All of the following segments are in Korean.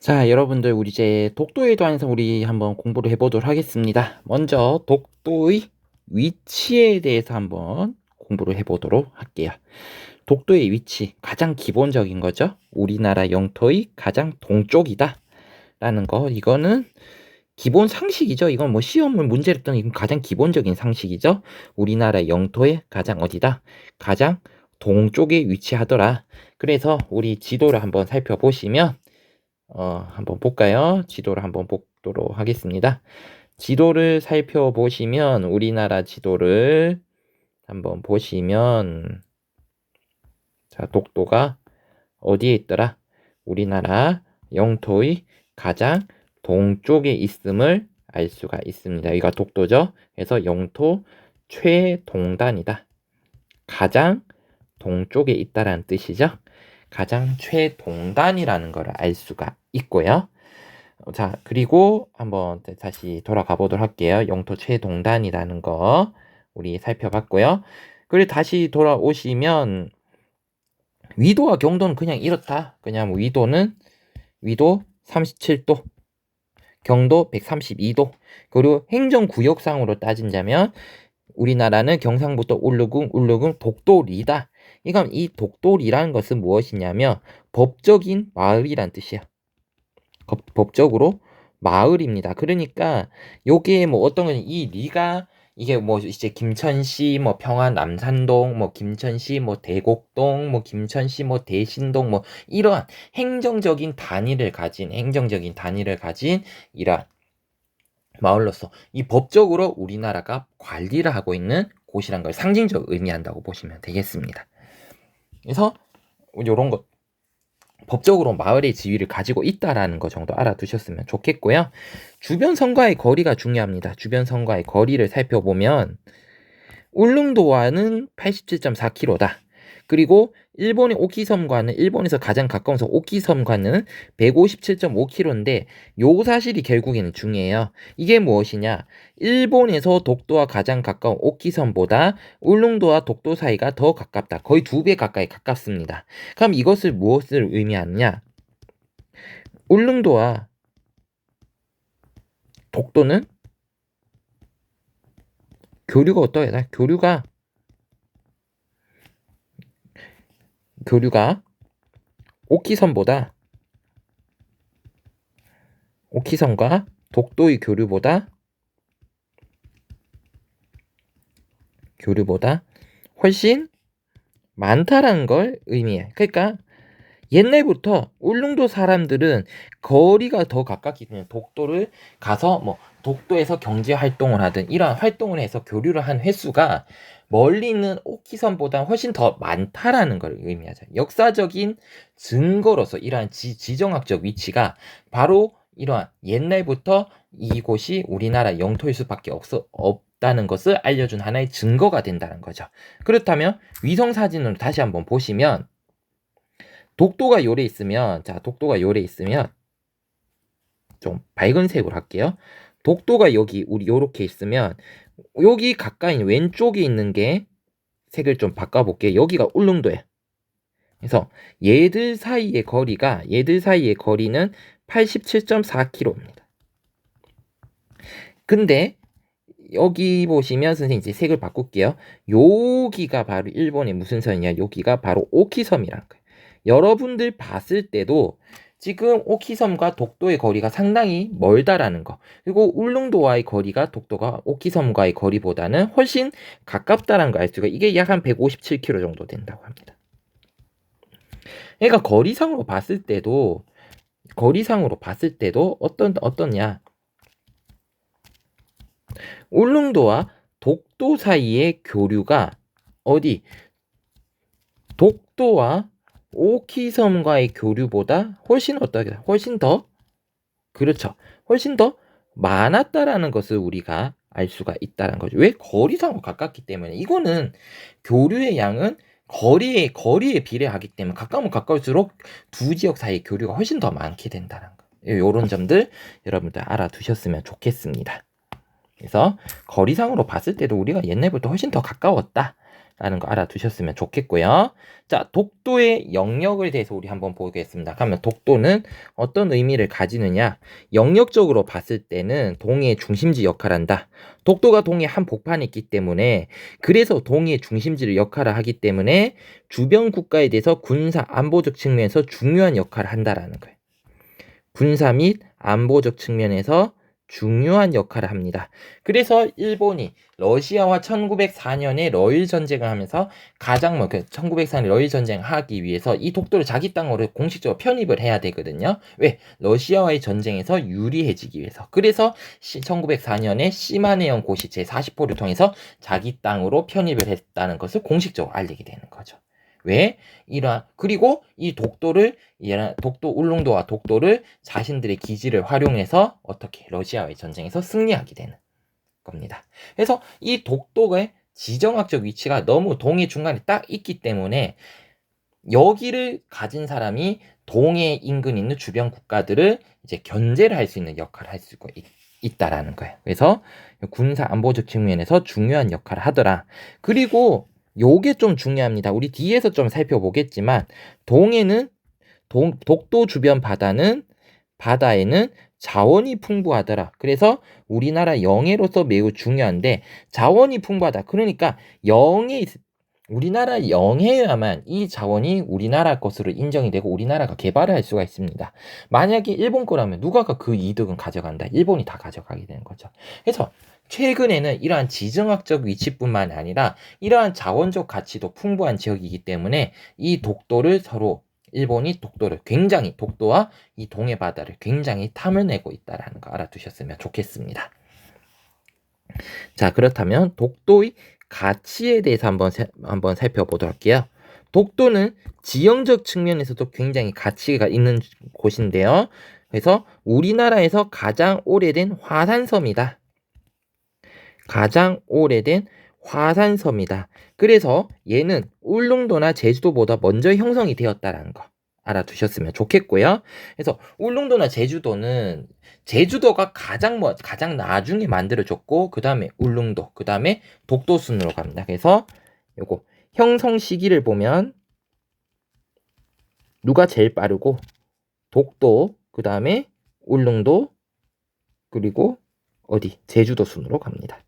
자, 여러분들, 우리 이제 독도에 대해서 우리 한번 공부를 해보도록 하겠습니다. 먼저 독도의 위치에 대해서 한번 공부를 해보도록 할게요. 독도의 위치, 가장 기본적인 거죠. 우리나라 영토의 가장 동쪽이다 라는 거, 이거는 기본 상식이죠. 이건 뭐 시험을 문제를 했던 이건 가장 기본적인 상식이죠. 우리나라 영토의 가장 어디다? 가장 동쪽에 위치하더라. 그래서 우리 지도를 한번 살펴보시면 한번 볼까요? 지도를 한번 보도록 하겠습니다. 지도를 살펴보시면, 우리나라 지도를 한번 보시면, 자, 독도가 어디에 있더라? 우리나라 영토의 가장 동쪽에 있음을 알 수가 있습니다. 여기가 독도죠? 그래서 영토 최동단이다. 가장 동쪽에 있다라는 뜻이죠. 가장 최동단이라는 걸 알 수가 있고요. 자, 그리고 한번 다시 돌아가 보도록 할게요. 영토 최동단이라는 거 우리 살펴봤고요. 그리고 다시 돌아오시면 위도와 경도는 그냥 이렇다. 그냥 위도는 위도 37도, 경도 132도. 그리고 행정구역상으로 따진다면 우리나라는 경상북도 울릉군 독도리다. 이건 이 독도리라는 것은 무엇이냐면 법적인 마을이란 뜻이에요. 법적으로 마을입니다. 그러니까 요게 뭐 어떤 건 이 리가 이게 뭐 이제 김천시 뭐 평안 남산동 뭐 김천시 뭐 대곡동 뭐 김천시 뭐 대신동 뭐 이러한 행정적인 단위를 가진 이러한 마을로서 이 법적으로 우리나라가 관리를 하고 있는 곳이란 걸 상징적으로 의미한다고 보시면 되겠습니다. 그래서 이런 것 법적으로 마을의 지위를 가지고 있다라는 거 정도 알아두셨으면 좋겠고요. 주변 성과의 거리가 중요합니다. 주변 성과의 거리를 살펴보면 울릉도와는 87.4km다. 그리고 일본의 오키섬과는 일본에서 가장 가까운 섬 오키섬과는 157.5km인데 요 사실이 결국에는 중요해요. 이게 무엇이냐? 일본에서 독도와 가장 가까운 오키섬보다 울릉도와 독도 사이가 더 가깝다. 거의 2배 가까이 가깝습니다. 그럼 이것을 무엇을 의미하느냐? 울릉도와 독도는 교류가 어떠하다? 교류가 오키섬과 독도의 교류보다 훨씬 많다라는 걸 의미해. 그러니까 옛날부터 울릉도 사람들은 거리가 더 가깝기 때문에 독도를 가서 뭐 독도에서 경제 활동을 하든 이러한 활동을 해서 교류를 한 횟수가 멀리 있는 오키섬보다 훨씬 더 많다라는 걸 의미하죠. 역사적인 증거로서 이러한 지정학적 위치가 바로 이러한 옛날부터 이곳이 우리나라 영토일 수밖에 없다는 것을 알려준 하나의 증거가 된다는 거죠. 그렇다면 위성 사진으로 다시 한번 보시면 독도가 요래 있으면 좀 밝은 색으로 할게요. 독도가 여기 우리 요렇게 있으면 여기 가까이 왼쪽에 있는 게 색을 좀 바꿔볼게요. 여기가 울릉도예요. 그래서 얘들 사이의 거리는 87.4km입니다. 근데 여기 보시면 선생님 이제 색을 바꿀게요. 여기가 바로 일본의 무슨 섬이냐? 여기가 바로 오키섬이라는 거예요. 여러분들 봤을 때도 지금 오키섬과 독도의 거리가 상당히 멀다라는 거, 그리고 울릉도와의 거리가 독도가 오키섬과의 거리보다는 훨씬 가깝다라는 걸 알 수가, 이게 약 한 157km 정도 된다고 합니다. 그러니까 거리상으로 봤을 때도 어떠냐? 울릉도와 독도 사이의 교류가 어디? 독도와 오키섬과의 교류보다 훨씬 더 많았다라는 것을 우리가 알 수가 있다는 거죠. 왜? 거리상으로 가깝기 때문에. 이거는 교류의 양은 거리에 비례하기 때문에 가까우면 가까울수록 두 지역 사이의 교류가 훨씬 더 많게 된다는 거. 이런 점들 여러분들 알아두셨으면 좋겠습니다. 그래서 거리상으로 봤을 때도 우리가 옛날부터 훨씬 더 가까웠다 라는 거 알아두셨으면 좋겠고요. 자, 독도의 영역에 대해서 우리 한번 보겠습니다. 그러면 독도는 어떤 의미를 가지느냐? 영역적으로 봤을 때는 동해의 중심지 역할을 한다. 독도가 동해 한 복판에 있기 때문에, 그래서 동해의 중심지를 역할을 하기 때문에 주변 국가에 대해서 군사 안보적 측면에서 중요한 역할을 한다라는 거예요. 군사 및 안보적 측면에서 중요한 역할을 합니다. 그래서 일본이 러시아와 1904년에 러일 전쟁을 하면서 가장 1904년 러일 전쟁을 하기 위해서 이 독도를 자기 땅으로 공식적으로 편입을 해야 되거든요. 왜? 러시아와의 전쟁에서 유리해지기 위해서. 그래서 1904년에 시마네현 고시 제40호를 통해서 자기 땅으로 편입을 했다는 것을 공식적으로 알리게 되는 거죠. 왜? 그리고 이 독도를, 독도 울릉도와 독도를 자신들의 기지를 활용해서 어떻게 러시아와의 전쟁에서 승리하게 되는 겁니다. 그래서 이 독도의 지정학적 위치가 너무 동해 중간에 딱 있기 때문에 여기를 가진 사람이 동해 인근 있는 주변 국가들을 이제 견제를 할 수 있는 역할을 할 수 있다라는 거예요. 그래서 군사 안보적 측면에서 중요한 역할을 하더라. 그리고 요게 좀 중요합니다. 우리 뒤에서 좀 살펴보겠지만 동해는 독도 주변 바다에는 자원이 풍부하더라. 그래서 우리나라 영해로서 매우 중요한데 자원이 풍부하다. 그러니까 우리나라 영해야만 이 자원이 우리나라 것으로 인정이 되고 우리나라가 개발을 할 수가 있습니다. 만약에 일본 거라면 누가가 그 이득은 가져간다. 일본이 다 가져가게 되는 거죠. 그래서 최근에는 이러한 지정학적 위치뿐만 아니라 이러한 자원적 가치도 풍부한 지역이기 때문에 이 독도를 서로 일본이 독도와 이 동해 바다를 굉장히 탐을내고 있다는 거 알아두셨으면 좋겠습니다. 자, 그렇다면 독도의 가치에 대해서 한번 살펴보도록 할게요. 독도는 지형적 측면에서도 굉장히 가치가 있는 곳인데요. 그래서 우리나라에서 가장 오래된 화산섬이다. 가장 오래된 화산섬이다. 그래서 얘는 울릉도나 제주도보다 먼저 형성이 되었다라는 거 알아두셨으면 좋겠고요. 그래서 울릉도나 제주도가 가장 나중에 만들어졌고 그 다음에 울릉도, 그 다음에 독도 순으로 갑니다. 그래서 요거 형성 시기를 보면 누가 제일 빠르고 독도, 그 다음에 울릉도, 그리고 제주도 순으로 갑니다.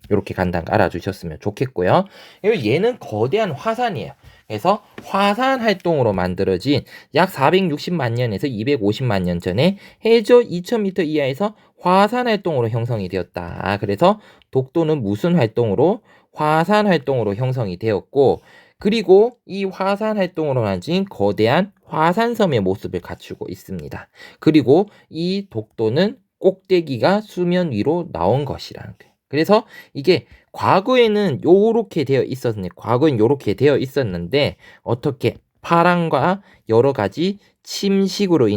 이렇게 간다는 거 알아주셨으면 좋겠고요. 얘는 거대한 화산이에요. 그래서 화산 활동으로 만들어진 약 460만 년에서 250만 년 전에 해저 2000m 이하에서 화산 활동으로 형성이 되었다. 그래서 독도는 무슨 활동으로? 화산 활동으로 형성이 되었고, 그리고 이 화산 활동으로 만진 거대한 화산섬의 모습을 갖추고 있습니다. 그리고 이 독도는 꼭대기가 수면 위로 나온 것이라는 거예요. 그래서 이게 과거에는 요렇게 되어 있었는데 어떻게 파랑과 여러 가지 침식 작용으로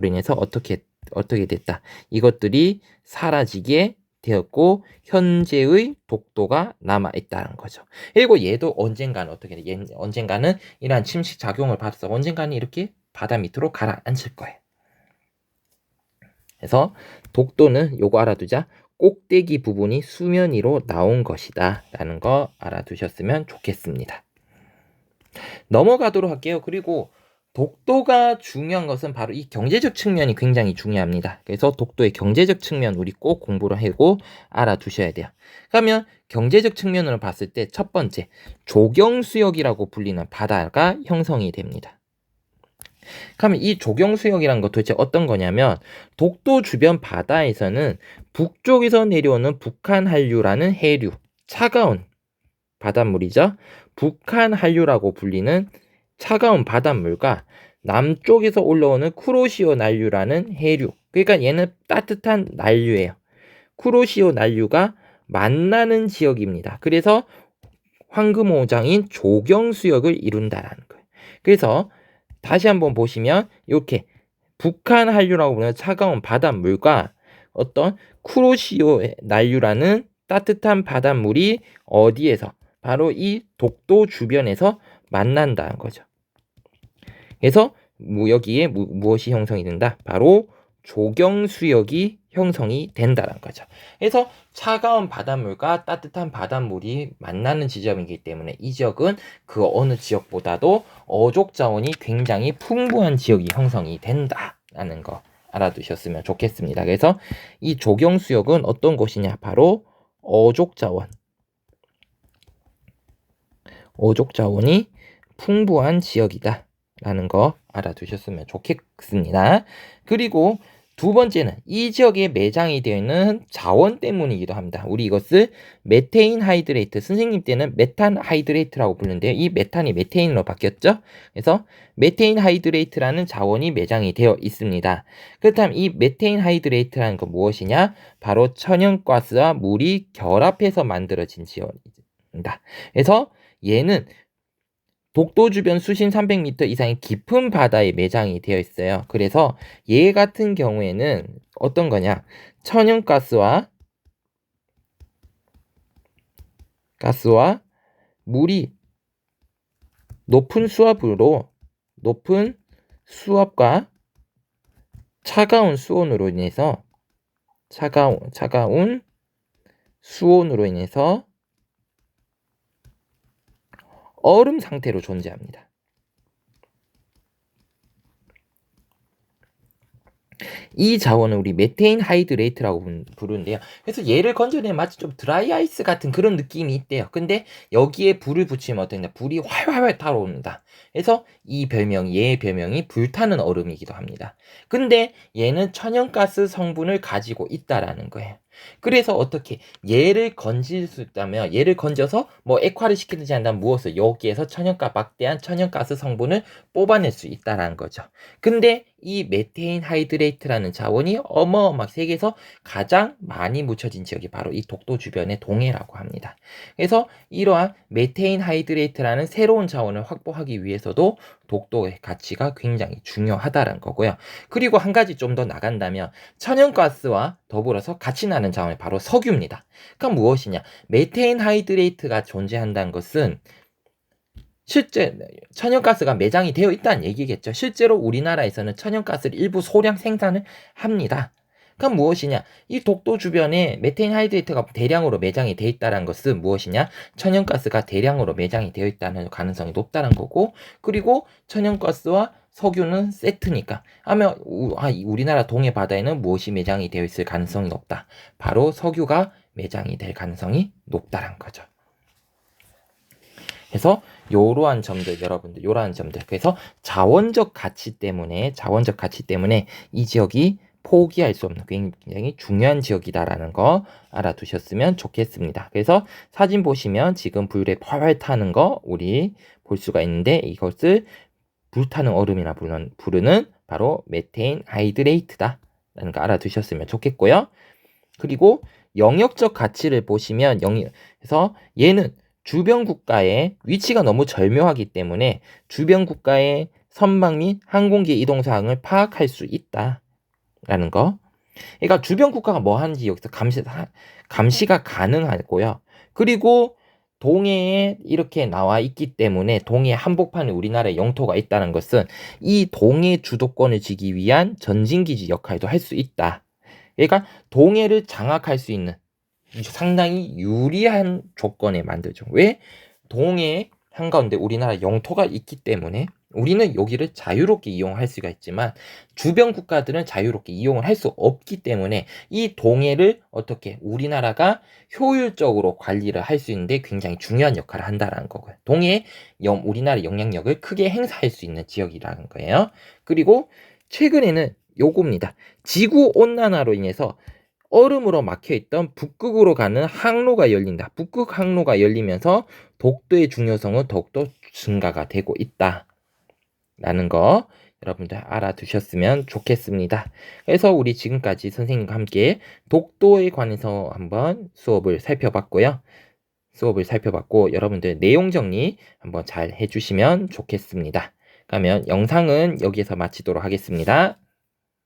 인해서 어떻게 됐다. 이것들이 사라지게 되었고 현재의 독도가 남아 있다는 거죠. 그리고 얘도 언젠가는 언젠가는 이러한 침식 작용을 받아서 언젠가는 이렇게 바다 밑으로 가라앉을 거예요. 그래서 독도는 요거 알아두자. 꼭대기 부분이 수면 위로 나온 것이다 라는 거 알아두셨으면 좋겠습니다. 넘어가도록 할게요. 그리고 독도가 중요한 것은 바로 이 경제적 측면이 굉장히 중요합니다. 그래서 독도의 경제적 측면 우리 꼭 공부를 하고 알아두셔야 돼요. 그러면 경제적 측면으로 봤을 때 첫 번째 조경수역이라고 불리는 바다가 형성이 됩니다. 그러면 이 조경수역이란 것 도대체 어떤 거냐면 독도 주변 바다에서는 북쪽에서 내려오는 북한 한류라는 해류, 차가운 바닷물이죠. 북한 한류라고 불리는 차가운 바닷물과 남쪽에서 올라오는 쿠로시오 난류라는 해류, 그러니까 얘는 따뜻한 난류예요. 쿠로시오 난류가 만나는 지역입니다. 그래서 황금오장인 조경수역을 이룬다라는 거예요. 그래서 다시 한번 보시면 이렇게 북한 한류라고 부르는 차가운 바닷물과 어떤 쿠로시오 난류라는 따뜻한 바닷물이 어디에서? 바로 이 독도 주변에서 만난다는 거죠. 그래서 여기에 무엇이 형성이 된다? 바로 조경수역이 형성이 된다는 거죠. 그래서 차가운 바닷물과 따뜻한 바닷물이 만나는 지점이기 때문에 이 지역은 그 어느 지역보다도 어족 자원이 굉장히 풍부한 지역이 형성이 된다라는 거 알아두셨으면 좋겠습니다. 그래서 이 조경수역은 어떤 곳이냐? 바로 어족 자원이 풍부한 지역이다 라는 거 알아두셨으면 좋겠습니다. 그리고 두 번째는 이 지역에 매장이 되어 있는 자원 때문이기도 합니다. 우리 이것을 메테인 하이드레이트, 선생님 때는 메탄 하이드레이트라고 부르는데요. 이 메탄이 메테인으로 바뀌었죠. 그래서 메테인 하이드레이트라는 자원이 매장이 되어 있습니다. 그렇다면 이 메테인 하이드레이트라는 건 무엇이냐? 바로 천연가스와 물이 결합해서 만들어진 지역입니다. 그래서 얘는 독도 주변 수심 300m 이상의 깊은 바다에 매장이 되어 있어요. 그래서 얘 같은 경우에는 어떤 거냐? 천연가스와 물이 높은 수압과 차가운 수온으로 인해서 얼음 상태로 존재합니다. 이 자원은 우리 메테인 하이드레이트라고 부르는데요. 그래서 얘를 건져내면 마치 좀 드라이 아이스 같은 그런 느낌이 있대요. 근데 여기에 불을 붙이면 어떠냐? 불이 활활활 타오릅니다. 그래서 얘의 별명이 불타는 얼음이기도 합니다. 근데 얘는 천연가스 성분을 가지고 있다라는 거예요. 그래서 어떻게 얘를 건질 수 있다면 얘를 건져서 뭐 액화를 시키든지 한다면 무엇을 여기에서 막대한 천연가스 성분을 뽑아낼 수 있다라는 거죠. 근데 이 메테인 하이드레이트라는 자원이 어마어마하게 세계에서 가장 많이 묻혀진 지역이 바로 이 독도 주변의 동해라고 합니다. 그래서 이러한 메테인 하이드레이트라는 새로운 자원을 확보하기 위해서도 독도의 가치가 굉장히 중요하다는 거고요. 그리고 한 가지 좀 더 나간다면 천연가스와 더불어서 같이 나는 자원이 바로 석유입니다. 그럼 무엇이냐? 메테인 하이드레이트가 존재한다는 것은 실제 천연가스가 매장이 되어 있다는 얘기겠죠. 실제로 우리나라에서는 천연가스를 일부 소량 생산을 합니다. 그럼 무엇이냐? 이 독도 주변에 메테인 하이드레이트가 대량으로 매장이 되어 있다는 것은 무엇이냐? 천연가스가 대량으로 매장이 되어 있다는 가능성이 높다는 거고, 그리고 천연가스와 석유는 세트니까 하면 우리나라 동해 바다에는 무엇이 매장이 되어 있을 가능성이 높다. 바로 석유가 매장이 될 가능성이 높다는 거죠. 그래서 요러한 점들 그래서 자원적 가치 때문에 이 지역이 포기할 수 없는 굉장히 중요한 지역이다라는 거 알아두셨으면 좋겠습니다. 그래서 사진 보시면 지금 불에 활활 타는 거 우리 볼 수가 있는데 이것을 불타는 얼음이라 부르는 바로 메테인 하이드레이트다라는 거 알아두셨으면 좋겠고요. 그리고 영역적 가치를 보시면 그래서 얘는 주변 국가의 위치가 너무 절묘하기 때문에 주변 국가의 선박 및 항공기 이동 사항을 파악할 수 있다라는 거. 그러니까 주변 국가가 뭐 하는지 여기서 감시가 가능하고요. 그리고 동해에 이렇게 나와 있기 때문에 동해 한복판에 우리나라의 영토가 있다는 것은 이 동해 주도권을 쥐기 위한 전진기지 역할도 할 수 있다. 그러니까 동해를 장악할 수 있는 상당히 유리한 조건에 만들죠. 왜? 동해 한가운데 우리나라 영토가 있기 때문에 우리는 여기를 자유롭게 이용할 수가 있지만 주변 국가들은 자유롭게 이용을 할 수 없기 때문에 이 동해를 어떻게 우리나라가 효율적으로 관리를 할 수 있는데 굉장히 중요한 역할을 한다는 거고요. 동해에 우리나라의 영향력을 크게 행사할 수 있는 지역이라는 거예요. 그리고 최근에는 요겁니다. 지구 온난화로 인해서 얼음으로 막혀있던 북극으로 가는 항로가 열린다. 북극 항로가 열리면서 독도의 중요성은 더욱더 증가가 되고 있다. 라는 거 여러분들 알아두셨으면 좋겠습니다. 그래서 우리 지금까지 선생님과 함께 독도에 관해서 한번 수업을 살펴봤고 여러분들 내용 정리 한번 잘 해주시면 좋겠습니다. 그러면 영상은 여기에서 마치도록 하겠습니다.